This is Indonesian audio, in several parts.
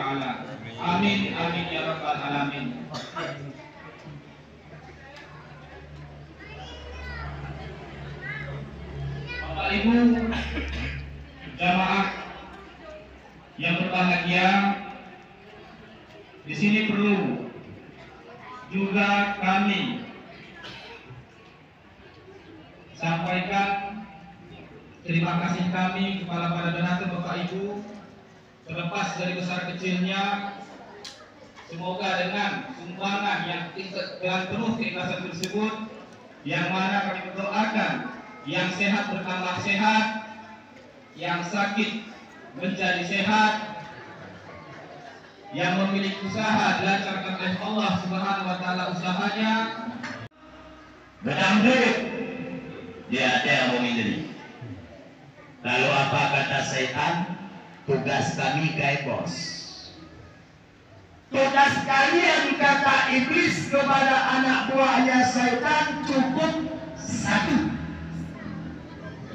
taala. Amin amin ya rabbal alamin. Bapak Ibu jamaah yang berbahagia, di sini perlu juga kami sampaikan terima kasih kami kepada para donatur Bapak Ibu, terlepas dari besar kecilnya. Semoga dengan sumbangan yang dengan penuh keikhlasan tersebut, yang mana kami berdoakan yang sehat bertambah sehat, yang sakit menjadi sehat, yang memiliki usaha dilancarkan oleh Allah Subhanahu wa taala usahanya. Bedang duit dia ada yang memilih. Lalu apa kata setan? Tugas kami kayak bos. Tugas kalian kata iblis kepada anak buahnya setan cukup satu.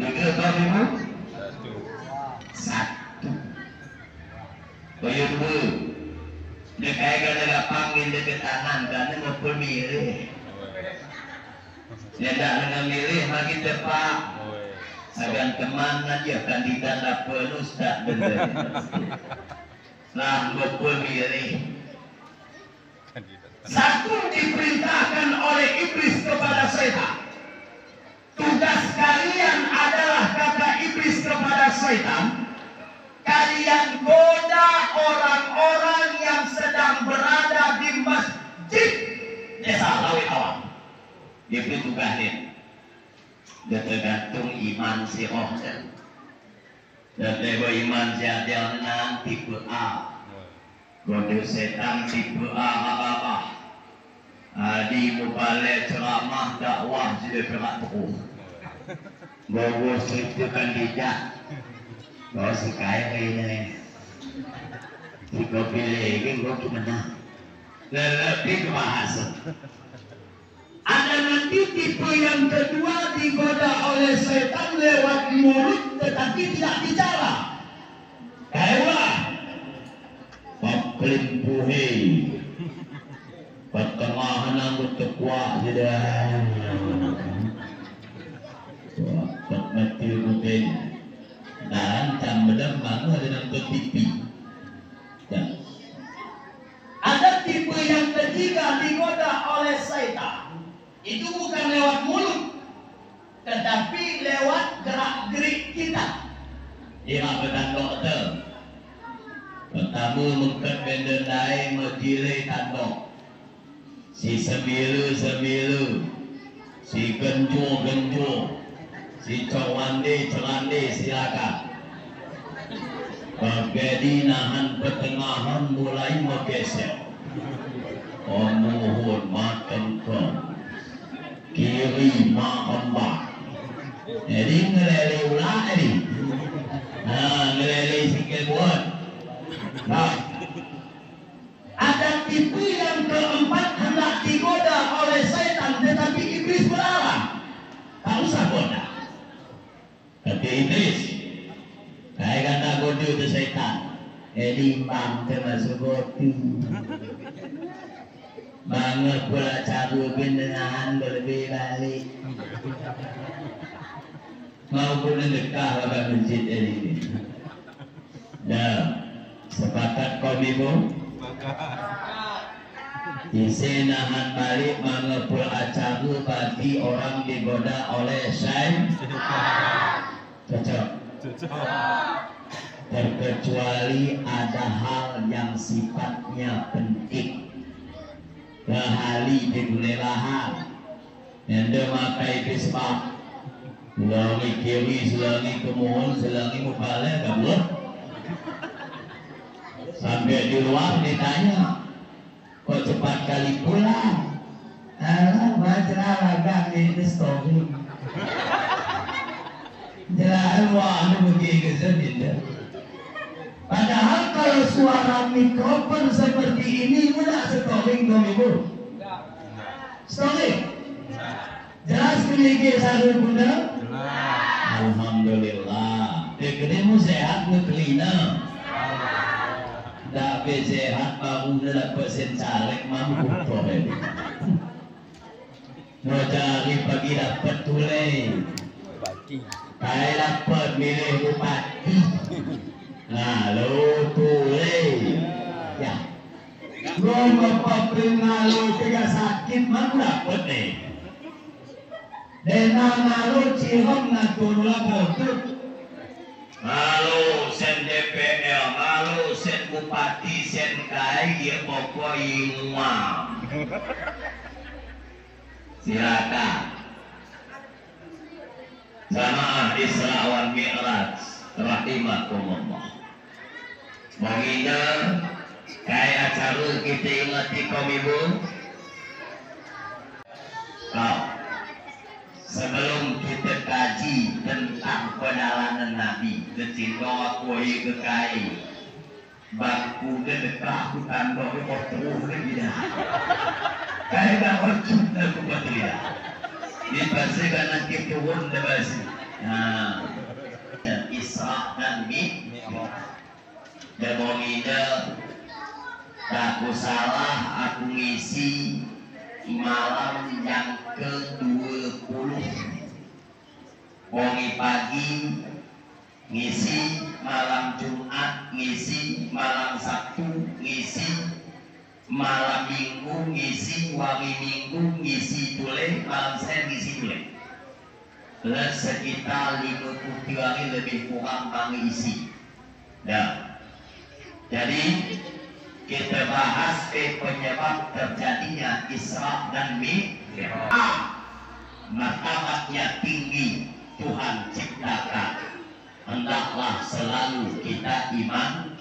Tiga kalimu? Satu. Bayar dulu. Dia kayak gak panggil dekat tangan karena mau pemilih. Dia tak memilih lagi tepat. Agan kemana dia kandidat apa ustaz bener. Nah, mau pemilih. Satu diperintahkan oleh iblis kepada setan. Tugas kalian adalah kata iblis kepada setan, kalian goda orang-orang yang sedang berada di masjid desa Lawi Awam. Itu tugasnya. Dia tergantung iman si roh. Dan tebo iman si adianan tipe A. Goda setan tipe A apa-apa. Adi mubalik ceramah dakwah sudah gerak terus. Bawa cerita kandidat. Bawa sekaya kayaknya. Jika pilih ini gua gimana? Lebih kebahasa. Ada nanti tipe yang kedua digoda oleh setan lewat mulut tetapi tidak bicara. Kailah. Paklimpuhi. Pertengahan anggut kekuat sudah. Wah, mati rutin. Dan jam bedam bangun dengan TV. Dan ada tipe yang ketiga digoda oleh setan. Itu bukan lewat mulut, tetapi lewat gerak-gerik kita. Dia benar dokter. Pertama mengkat bendendai medilai tandok. Si semilu, si genjo, si celande silakan. Bagedi nahan pertengahan mulai menggeser. Mohon makan kau. Kiri maambak. Jadi ngelele ulah ini. Nah ngelele sikit buat. Nah. Ada tipe yang keempat hendak digoda oleh setan tetapi iblis berlarang. Tak usah goda. Tapi iblis kayak kata goda itu setan. Limbang termasuk goda. Bangun pula cabu beneran berlebih balik. Mau pun dekah pada masjid ini. Dah sepakat kau ibu. Isi nahan balik mengepul acabu bagi orang digoda oleh syaitan. Cocok. Terkecuali ada hal yang sifatnya penting. Kehali dibulelahan. Yang memakai bismillah. Selangi kiri, selangi kemohon, selangi mubalik, kabur. Sampai di luar ditanya, kok cepat kali pulang? Alah, baca lagak ini story. Jelas wah, begini saja. Padahal kalau suara mikrofon seperti ini mudah story ibu. Story. Jelas memiliki satu bunda. Alhamdulillah. Dekatmu sehat ngeklina. Dah babe sehat mau dapat sencarek mampu probe. No cari pagi dapat tulai. Kaya dapat milih bupati. Nah lo tulai. Ya. Lo mapapringa lo tiga sakit mana dapat deh. Dan nalo cilok na tunula bodoh. Malu sen DPR, malu sen bupati, sen kai, ya pokok imam. Silakan. Jamaah Isra wal Mi'raj, rahimakumullah. Mengingat kai acara kita ingati kaum ibu. Sebelum kita kaji tentang perjalanan Nabi, kecinta koi kekai, baku gedekah hutan bawa kotor tidak. Kaya dah wajib nak buat dia. Di pasal kan kita turun debasi. Nah, Isra dan Mi'raj. Demongida, aku salah, aku ngisi malam yang ke-20 Bongi pagi ngisi malam Jumat, ngisi malam Sabtu, ngisi malam Minggu, ngisi wangi Minggu, ngisi tule malam Senin, ngisi tule plus sekitar 53 hari lebih kurang mengisi. Nah, jadi kita bahas penyebab terjadinya Isra dan Mi'raj. Martabatnya tinggi, Tuhan ciptakan. Hendaklah selalu kita iman.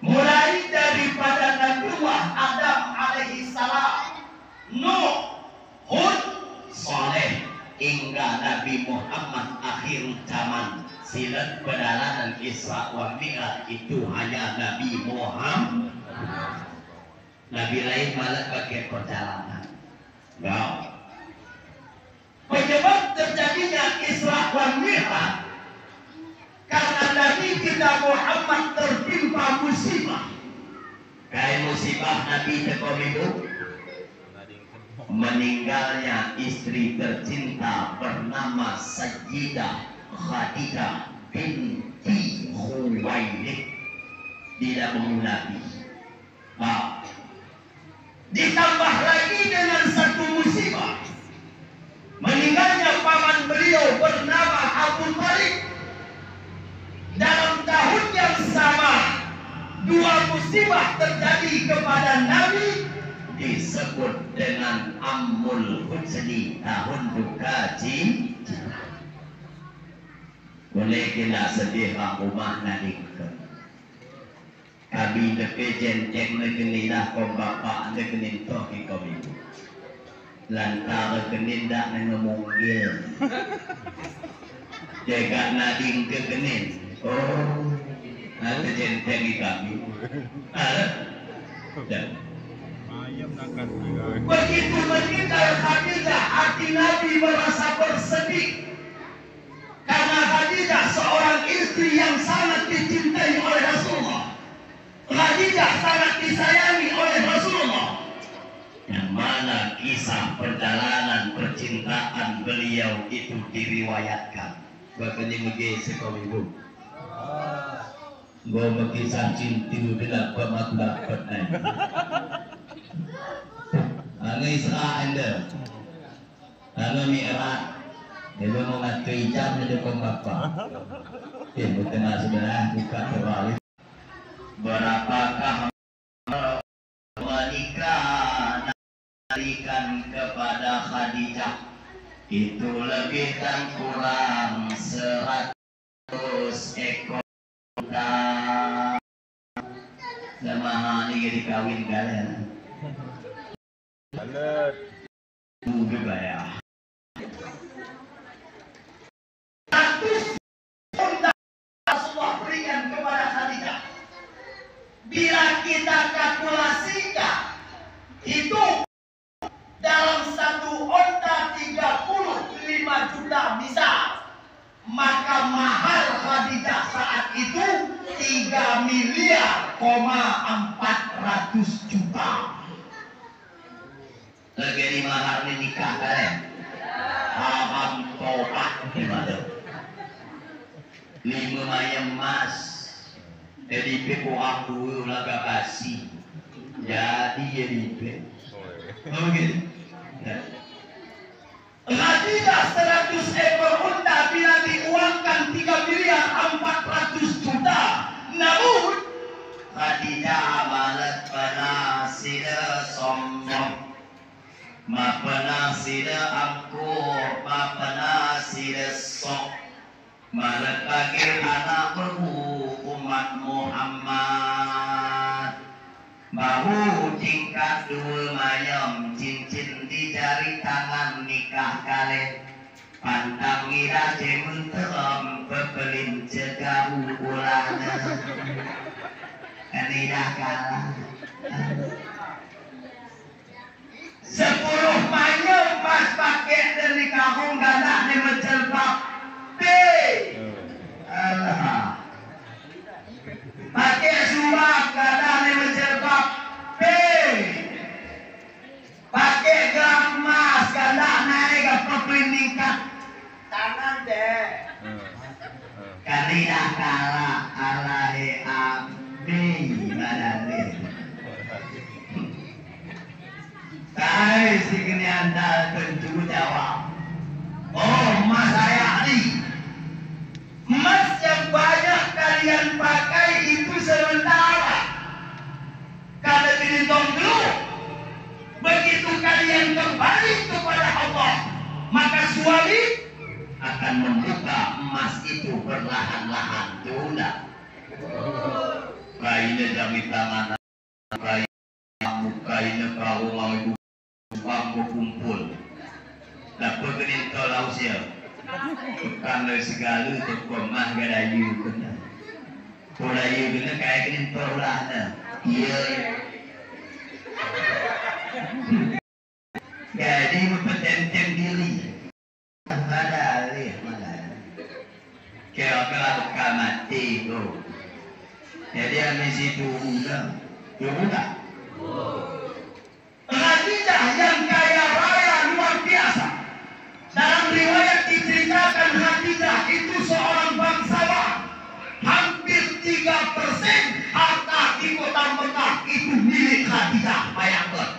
Mulai daripada Nabiullah Adam alaihi salam, Nuh, Hud, Saleh, hingga Nabi Muhammad akhir zaman. Silat perjalanan Isra wa Mi'raj itu hanya Nabi Muhammad. Nabi lain malah pakai perjalanan. Nah, penyebab terjadinya Isra wa Mi'raj karena Nabi kita Muhammad tertimpa musibah. Kayak musibah Nabi tekom itu meninggalnya istri tercinta bernama Sayyidah Khadijah binti Khuwailid tidak Nabi. Nah, ditambah lagi dengan satu musibah, meninggalnya paman beliau bernama Abu Thalib. Dalam tahun yang sama, dua musibah terjadi kepada Nabi, disebut dengan Ammul Huzni, tahun duka cinta. Boleh kita sedih rumah nadik. Kami depe jenteng negeni dah kau bapa negeni toh kau ibu. Lantar negeni dah nengemunggil. Jaga nading kegenin. Oh, nanti jenteng kami. Begitu meninggal Khadijah, hati Nabi merasa bersedih. Karena Khadijah seorang istri yang sangat dicintai oleh Rasulullah. Khadijah sangat disayangi oleh Rasulullah. Yang mana kisah perjalanan percintaan beliau itu diriwayatkan. Bahkan yang begini sekali ibu. Gue berkisah cinta bila pemak dapat naik. Ini Isra anda. Lalu Mi'raj. Dia mau ngatui jam dia kong bapa. Bukan sebenarnya buka terbalik. Berapakah menikah diberikan kepada Khadijah? Itu lebih dan kurang 100 ekor unta. Sama ini dikawin kalian. Juga ya. Rasulullah berikan kepada Khadijah. Bila kita kalkulasikan itu dalam satu onta 35 juta misal, maka mahar Khadijah saat itu 3,4 miliar. Lagi mahar nikah kalian. Paham topak gimana? 5 mayem emas. Jadi kurang dulu laga kasih. Jadi begitu. Khadijah 100 ekor unta bila diuangkan 3,4 miliar. Namun Khadijah malah pernah sila sombong. Ma pernah sila angkuh, ma pernah sila sok. Malakagir anak berhu umat Muhammad. Bahu tingkat 2 mayam, cincin di jari tangan nikah kalian. Pantang ngira cemun terem, pepelin cegahu ulana. Ini dah kalah. 10 mayam pas pakai dari kahung gadah ni menjelbab. Allah. Pakai surat gadah ni menjelbab. Pakai gelang emas gadah naik ke peperingkat tangan deh. Karena kalah alahi abdi badani. Saya segini anda tentu jawab. Oh, emas saya ni. Emas yang banyak kalian pakai itu sementara. Kalau dilintong dulu, begitu kalian kembali kepada Allah, maka suami akan membuka emas itu perlahan-lahan. Sudah. Kainnya jami tangan, kainnya kau mau ibu bangku kumpul. Dapat kenin kalau siap. Kalau segala itu komah gadayu kena. Gadayu kena kayak kenin perlahan. Iya. Jadi mempertenteng diri. Ada alih malah. Kira-kira bukan mati tu. Jadi ambil situ udah. Udah. Khadijah yang kaya raya luar biasa. Dalam riwayat diceritakan Khadijah itu seorang bangsawan. Hampir 3% harta di kota Mekah itu milik Khadijah. Bayangkan.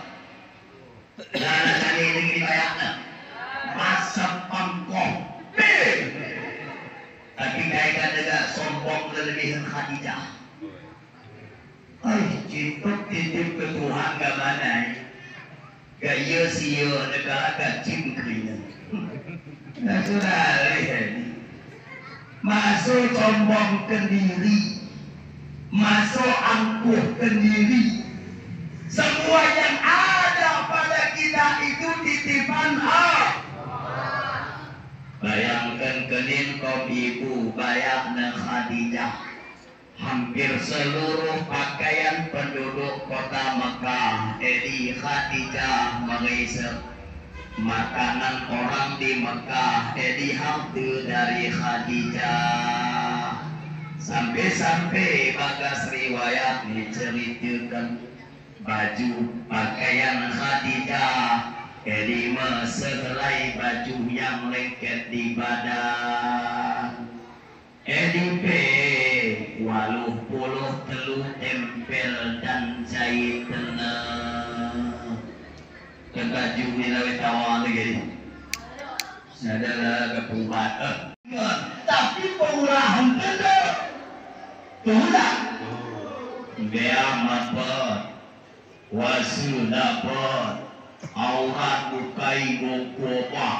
Dan tadi ini dibayangkan. Masa pangkong. Tapi kaitan dengan sombong kelebihan Khadijah. Cinta titip ke Tuhan ke mana? Gaya siyo negara kacing kerina. Nah sudah lihat. Masuk sombong kendiri, masuk angkuh kendiri. Semua yang ada pada kita itu titipan Allah. Bayangkan kenin kaum ibu, bayangkan Khadijah. Hampir seluruh pakaian penduduk kota Mekah jadi Khadijah mengisap. Makanan orang di Mekah jadi hampir dari Khadijah. Sampai-sampai bagas riwayat diceritakan baju pakaian Khadijah jadi mesehelai baju yang lengket di badan. EDP 80 telu tempel dan jahit tenang. Kebaju minawet awal lagi. Adalah kepuhat. Tapi pengurahan benar. Tuhan. Dia dapat, wasu dapat, aurat bukai bukupak.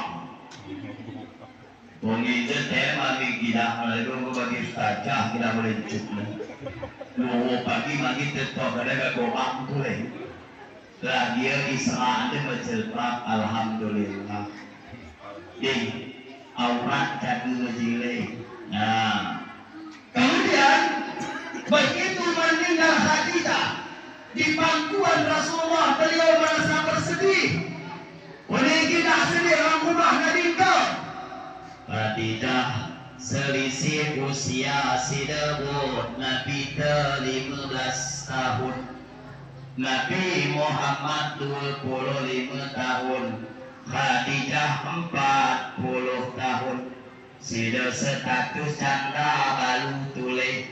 Pengikat tema kita kalau bagi saja kita boleh cukup. Lu pagi magi tetap ada kegobang tu leh. Setelah dia Israel dia berjelbab, alhamdulillah. Jadi aurat jadi berjilid. Nah, kemudian begitu meninggal Khadijah di pangkuan Rasulullah, beliau merasa bersedih. Boleh kita sedih orang rumah meninggal. Khadijah selisih usia si debut Nabi 15 tahun, Nabi Muhammad 25 tahun, Khadijah 40 tahun. Sida status canda balu tule,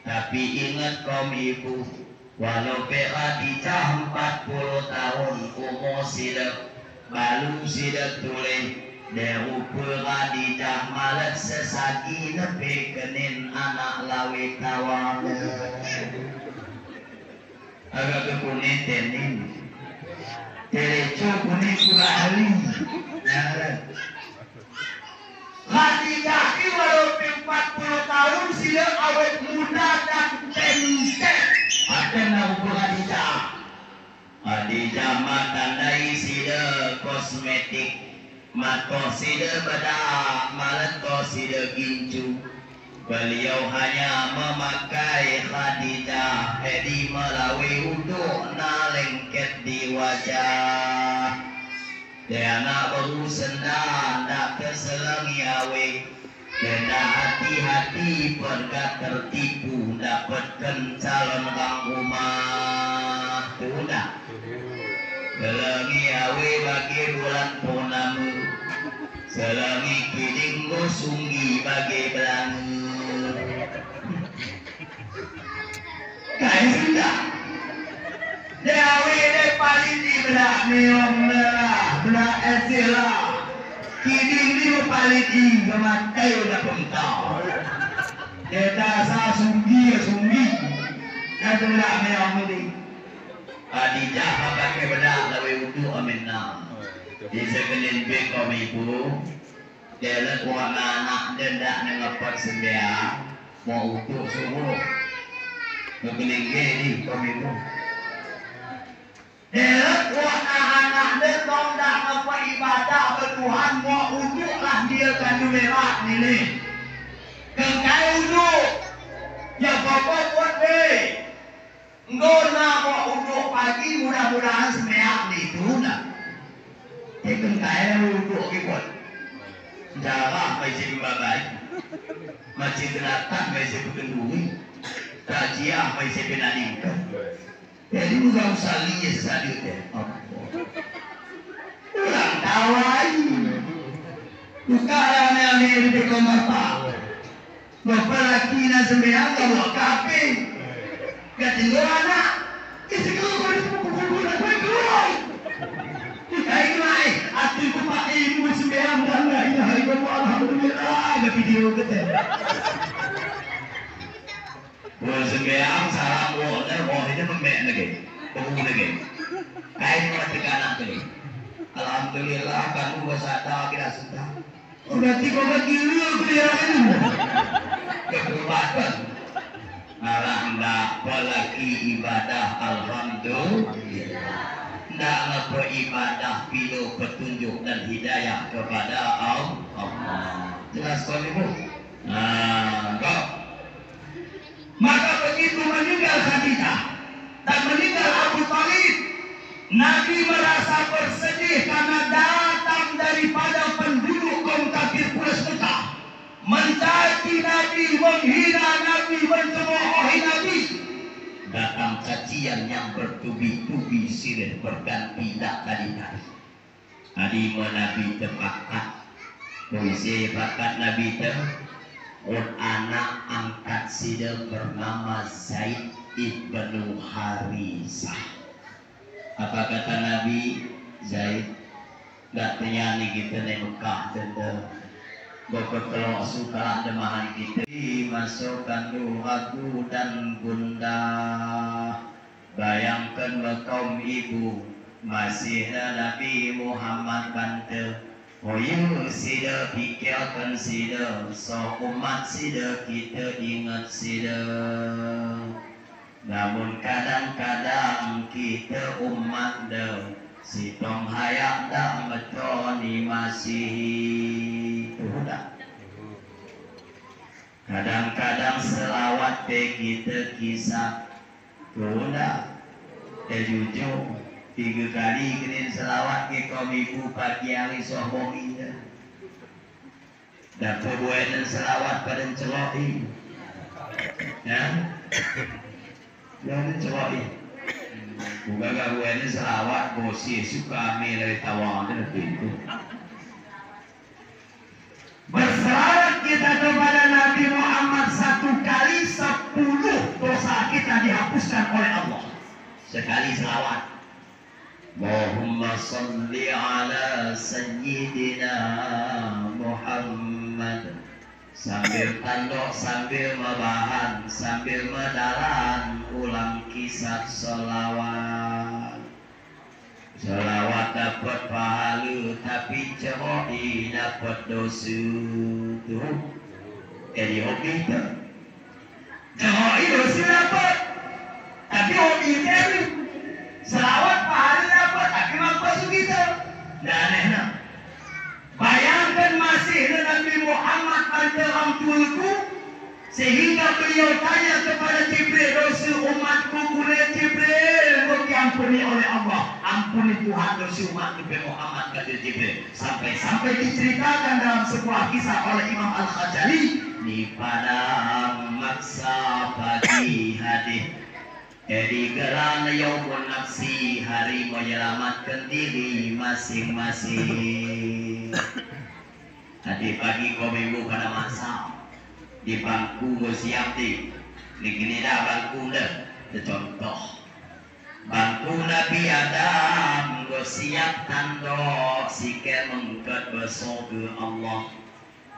tapi ingat kaum ibu, walau Khadijah 40 tahun umur sida balu sida tule, derupul Khadijah malet sesaki nepe kenin anak lawe tawang. Agak kekunin tenin, teleco kuning kurali, Khadijah ini walau 40 tahun sila awet muda dan tengkek. Ada nama Khadijah. Khadijah matandai sila kosmetik, mato sila bedak, malato sila gincu. Beliau hanya memakai Khadijah, hedi melalui uduk na lengket di wajah. Dia nak baru senang, nak keselangi awe. Dia nak hati-hati pergat tertipu, dapatkan calon kang rumah. Tu nak selangi awe bagi bulan purnamu, selangi kiding gosunggi bagi belangu. Kaya sudah Dewi de paling di belah meong belah esila, kini ni paling di kemakai udah pentau. Kita sah sunggi, kata belah meong ini. Khadijah pakai belah lawe udu aminah. Di sekelin be kaum ibu, dia lihat anak dendak nengapat sembiang, mau udu subuh. Sekelin ni kaum ibu. Elok anak-anak detong dah apa ibadah bertuhan mau uduklah dia kan merah ni. Kengkai uduk, ya bapak buat deh. Engkau nak mau uduk pagi mudah-mudahan semeak ni tu nak. Kengkai uduk ikut. Jarah macam bagai, macam kelatan macam kenduri, kajian macam penandingkan. Jadi enggak usah lihat saja deh. Orang tawai. Buka yang di kamar pak. Bapak laki nak sembahyang bawa kafe. Ketinggalan anak. Ketinggalan kau itu pukul nak keluar. Hai mai, aku bapak ibu sembahyang dan lain hari kamu alhamdulillah ada video kita. Sembahyang salam wah itu membek lagi, pengu lagi. Kain mati kanak lagi. Alhamdulillah kamu bersata kita sudah. Oh berarti kau berkiri aku dia ini. Kekuatan. Alhamdulillah apalagi ibadah alhamdulillah. Tidak apa ibadah pilu petunjuk dan hidayah kepada Allah. Jelas kau ibu. Nah, kau. Maka begitu meninggal Khadijah dan meninggal Abu Thalib, Nabi merasa bersedih karena datang daripada penduduk kaum kafir Quraisy Mekah, mencaci Nabi, menghina Nabi, mencemoohi Nabi. Datang cacian yang bertubi-tubi silih berganti tak kali-kali. Adi Nabi terpakat, puisi bakat Nabi anak angkat sida bernama Zaid ibnu Harisah. Apa kata Nabi? Zaid gak ternyani kita di Mekah tenda. Bapak kalau suka demahan kita dimasukkan doaku dan bunda. Bayangkan kaum ibu masih Nabi Muhammad bantu. Oh you sida pikirkan sida, so umat sida kita ingat sida. Namun kadang-kadang kita umat dah, si tong hayak dah metoni masih udah. Kadang-kadang selawat kita kisah, udah, jujur. 3 kali kenin selawat ke kaum ibu pagi hari sohong ini. dapat buanan selawat pada celoi. Ya. Buanan celoi. Bukan buanan selawat bosi suka ambil dari tawang itu. Berselawat kita kepada Nabi Muhammad 1 kali 10 dosa kita dihapuskan oleh Allah. Sekali selawat. Allahumma salli ala sayyidina Muhammad. Sambil tanduk, sambil mebahan, sambil medalan, ulang kisah selawat. Selawat dapat pahala, tapi ceroi dapat dosa. Tuh, jadi hobi tu. Ceroi dosa dapat, tapi hobi tu. Selawat pahala dapat, tapi mampu kita. Dan aneh. Bayangkan masih Nabi Muhammad dalam tuaku, sehingga beliau tanya kepada Jibril, dosa umatku boleh Jibril diampuni oleh Allah. Ampuni Tuhan dosa umatku Muhammad, kata Jibril. Sampai diceritakan dalam sebuah kisah oleh Imam Al-Ghazali di padang maksa pagi hadis. Jadi gerana yaumun nafsi, hari menyelamatkan diri masing-masing. Tadi pagi kau minggu pada masa di bangku kau siap di gini dah bangku dah. Contoh bangku Nabi Adam kau siap tandok sikit mengkat besok ke Allah.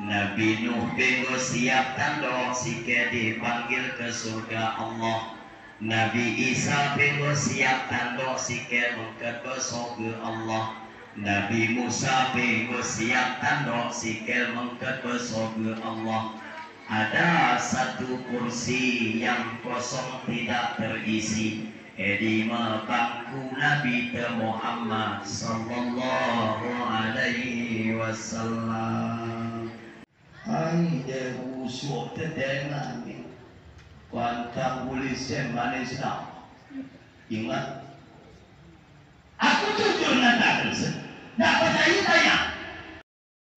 Nabi Nuh kau siap tandok sikit dipanggil ke surga Allah. Nabi Isa pengo siap tandok sikit mengkat besok ke Allah. Nabi Musa pengo siap tandok sikit mengkat besok ke Allah. Ada satu kursi yang kosong tidak terisi, di bangku Nabi Muhammad sallallahu alaihi wasallam. Ai de usuk terdengar ni. Kuantang polisi manis nak. Ingat. Aku jujur nak tanya.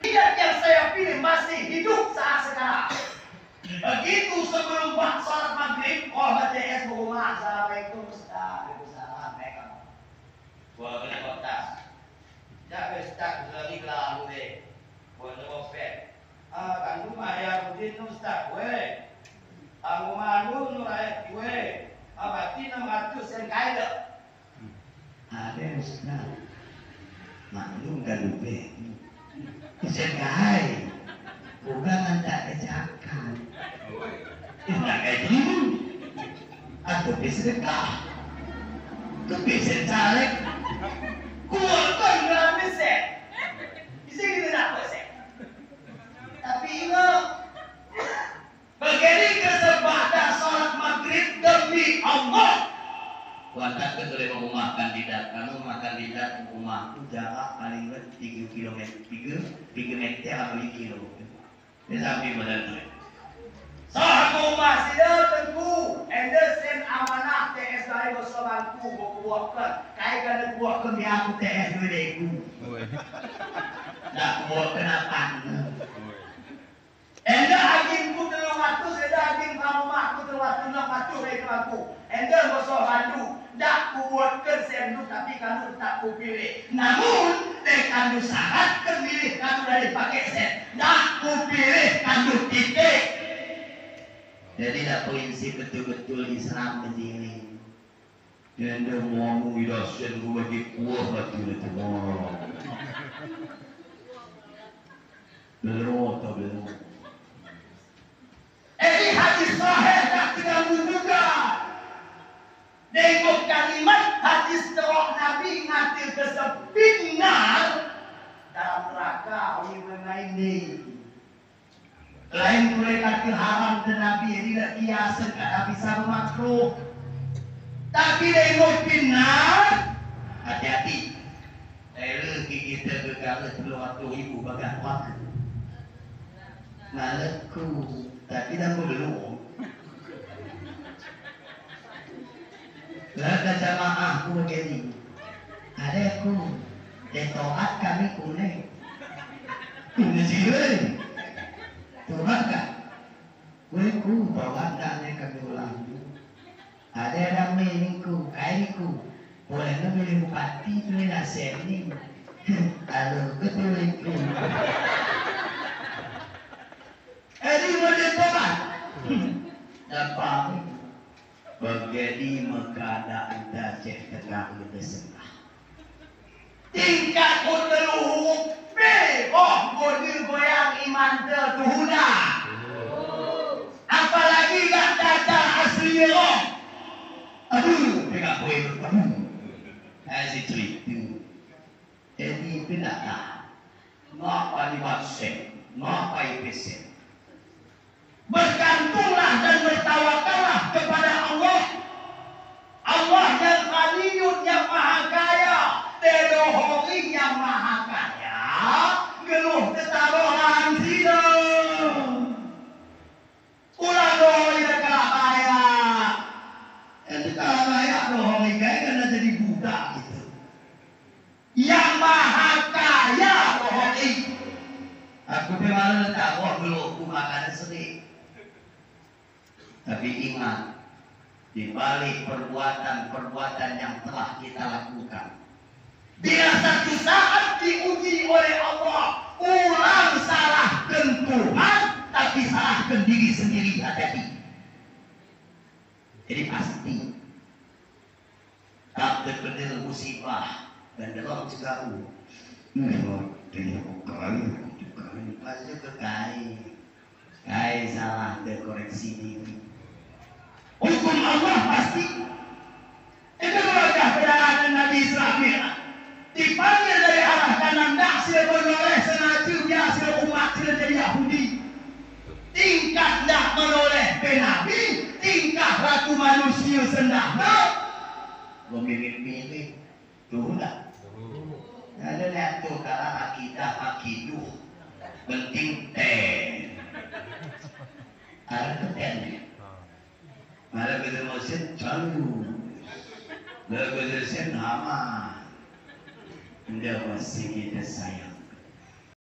Tidak yang saya pilih masih hidup saat sekarang. Begitu sebelum sholat maghrib, BTS berumah. Assalamualaikum Ustaz. Waalaikumsalam. Gua kena kotak. Tak Ustaz lagi kelah boleh. Gua nak offer. Kan rumah ya begitu Ustaz. Weh. Ang umano no ayat gue, abati na matus yang kaya. Ada Ustaz, maklum kan lupa. Sen kaya, bukan anda kejakan. Tidak kayak gini. Aku bisa dekah, aku bisa caleg. Kuatkan nggak bisa. Bisa kita nak bisa. Tapi ingat. Begini kesempatan sholat maghrib demi Allah. Kuatkan boleh rumah kandidat. Kamu rumah kandidat rumahku jarak paling berat 3 km, 3 meter atau 2 kilo. Ini sampai benar. Sahaja rumah sila tentu. Anderson amanah TS dari bersamaku berkuatkan. Kaya kena kuatkan di aku TS dulu. Tak kuatkan apa? Enda agingku telung waktu, enda aging kamu makku telung waktu, nak waktu dari kamu. Enda bosok bandu, tak kubuatkan sendu, tapi kamu tak kupilih. Namun, kamu syarat kemilih kamu dari pakai sen, tak kupilih kamu titik. Jadi tak prinsip betul-betul Islam berdiri. Enda mau mengidasan ku bagi kuah betul itu. Belum atau belum? Ini hadis sahih tak tidak mudah. Dengan kalimat hadis terok Nabi ngatir kesepinar dalam neraka mengenai ini. Lain boleh kata haram dan Nabi tidak biasa tak bisa makruh. Tapi dengan benar hati-hati. Lagi kita berkata 200,000 bagian waktu. Malaku. Tapi dah belum. Laga jamaah aku begini. Ada aku. Detoat kami kuning. Kuning sih. perwakilannya kedulang. Ada yang milihku, kainiku, boleh memilih bupati, pilih nasening. Halo, ketuliku. Ini model teman. Dapat begini keadaan dajah tengah bersembah. Tingkat uteluhuk oh model goyang iman tertuhuna. Apalagi gak data asli roh. Aduh, tidak boleh bertemu. Saya cerita. Jadi tidak ngapa dimaksud, ngapa ipesen. Bergantunglah dan bertawakallah kepada Allah. Allah yang Ghaniyun, yang Maha Kaya, Tedohori yang Maha Kaya, geluh ketarohan zina. Ulang dohori dan kalah kaya. Itu kalah kaya dohori kaya karena jadi budak gitu. Yang Maha Kaya dohori. Aku memang tak mau geluhku makan sedih. Tapi ingat, di balik perbuatan-perbuatan yang telah kita lakukan, bila satu saat diuji oleh Allah, ulang salahkan Tuhan, tapi salahkan diri sendiri, hati-hati. Jadi pasti, tak terkena musibah dan dalam segaru. Pasti kai salah dekoreksi diri. Hukum Allah pasti. Itu wajah perjalanan Nabi Israel. Dipanggil dari arah kanan, tak sila menoleh sengaja biasa umat sila jadi Yahudi. Tingkat tak menoleh Nabi, tingkah laku manusia sendahnya. Memilih-milih, tuh tak. Ada lihat tuh kalau akidah. Penting ten. Ada ten. Malah kita mesin calu. Lalu kita mesin nama. Anda masih kita sayang.